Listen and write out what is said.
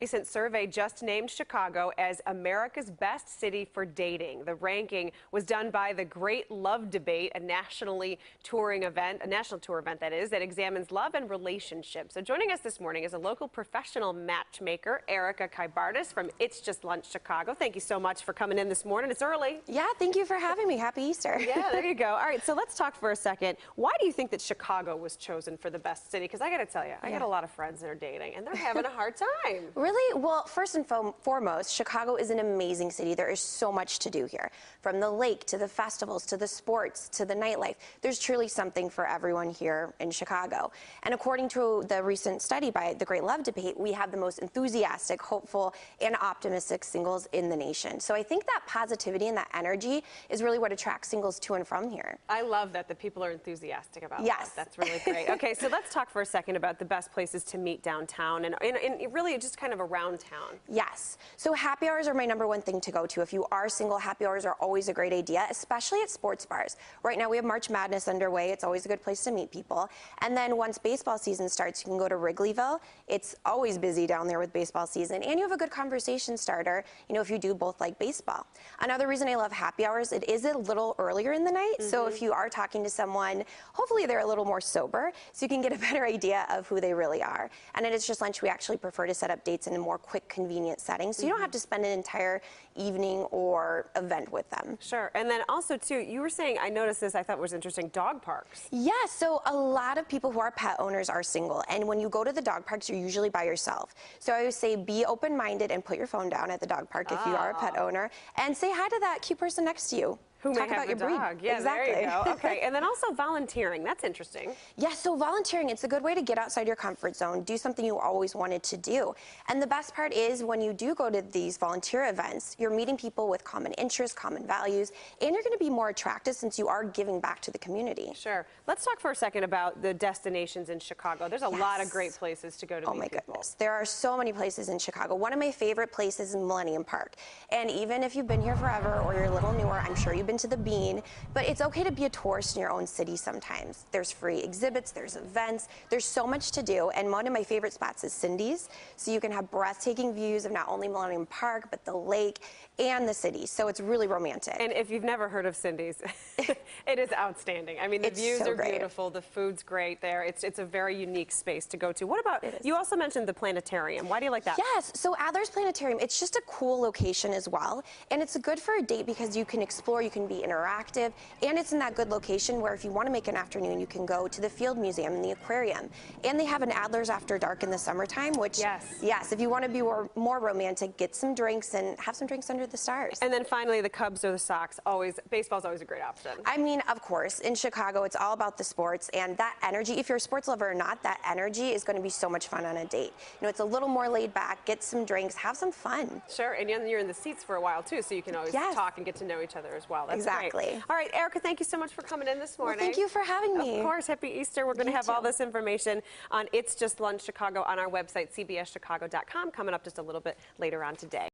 Recent survey just named Chicago as America's best city for dating. The ranking was done by the Great Love Debate, a national tour event that examines love and relationships. So joining us this morning is a local professional matchmaker, Erica Kaibartis from It's Just Lunch Chicago. Thank you so much for coming in this morning. It's early. Yeah, thank you for having me. Happy Easter. Yeah, there you go. All right, so let's talk for a second. Why do you think that Chicago was chosen for the best city? Because I got to tell you, I got a lot of friends that are dating, and they're having a hard time. Really? Well, first and foremost, Chicago is an amazing city. There is so much to do here. From the lake to the festivals to the sports to the nightlife. There's truly something for everyone here in Chicago. And according to the recent study by the Great Love Debate, we have the most enthusiastic, hopeful, and optimistic singles in the nation. So I think that positivity and that energy is really what attracts singles to and from here. I love that the people are enthusiastic about yes. that. That's really great. Okay, so let's talk for a second about the best places to meet downtown and really just kind of around town. Yes. So happy hours are my #1 thing to go to. If you are single, happy hours are always a great idea, especially at sports bars. Right now we have March Madness underway. It's always a good place to meet people. And then once baseball season starts, you can go to Wrigleyville. It's always busy down there with baseball season. And you have a good conversation starter, you know, if you do both like baseball. Another reason I love happy hours, it is a little earlier in the night. So if you are talking to someone, hopefully they're a little more sober, so you can get a better idea of who they really are. And at It's Just Lunch, we actually prefer to set up dates in a more quick, convenient setting, so you don't have to spend an entire evening or event with them. Sure. And then also, too, you were saying, I noticed this, I thought was interesting, dog parks. Yeah, so a lot of people who are pet owners are single, and when you go to the dog parks, you're usually by yourself. So I always say be open-minded and put your phone down at the dog park if you are a pet owner, and say hi to that cute person next to you. Who Talk may have about your dog. breed. Yeah, exactly. There you go. Okay, and then also volunteering. That's interesting. Yeah, so volunteering, it's a good way to get outside your comfort zone, do something you always wanted to do. And the best part is when you do go to these volunteer events, you're meeting people with common interests, common values, and you're going to be more attractive since you are giving back to the community. Sure. Let's talk for a second about the destinations in Chicago. There's a lot of great places to go to meet people. Oh my goodness. There are so many places in Chicago. One of my favorite places is Millennium Park. And even if you've been here forever or you're a little newer, I'm sure you've been to the Bean. But it's okay to be a tourist in your own city sometimes. There's free exhibits, there's events, there's so much to do. And one of my favorite spots is Cindy's. So you can have breathtaking views of not only Millennium Park, but the lake and the city. So it's really romantic. And if you've never heard of Cindy's, it is outstanding. I mean, the views are beautiful, the food's great there. It's a very unique space to go to. What about, you also mentioned the Planetarium. Why do you like that? Yes, so Adler's Planetarium, it's just a cool location as well. And it's good for a date because you can explore, you can be interactive, and it's in that good location where if you want to make an afternoon, you can go to the Field Museum and the aquarium. And they have an Adler's After Dark in the summertime, which, yes, if you want to be more romantic, get some drinks and have some drinks under the stars. And then finally, the Cubs or the Sox, baseball's always a great option. I mean, of course, in Chicago, it's all about the sports, and that energy, if you're a sports lover or not, that energy is going to be so much fun on a date. You know, it's a little more laid back, get some drinks, have some fun. Sure, and you're in the seats for a while, too, so you can always talk and get to know each other as well. That's exactly. Great. All right, Erica, thank you so much for coming in this morning. Well, thank you for having me. Of course. Happy Easter. We're going to have all this information on It's Just Lunch Chicago on our website, cbschicago.com, coming up just a little bit later on today.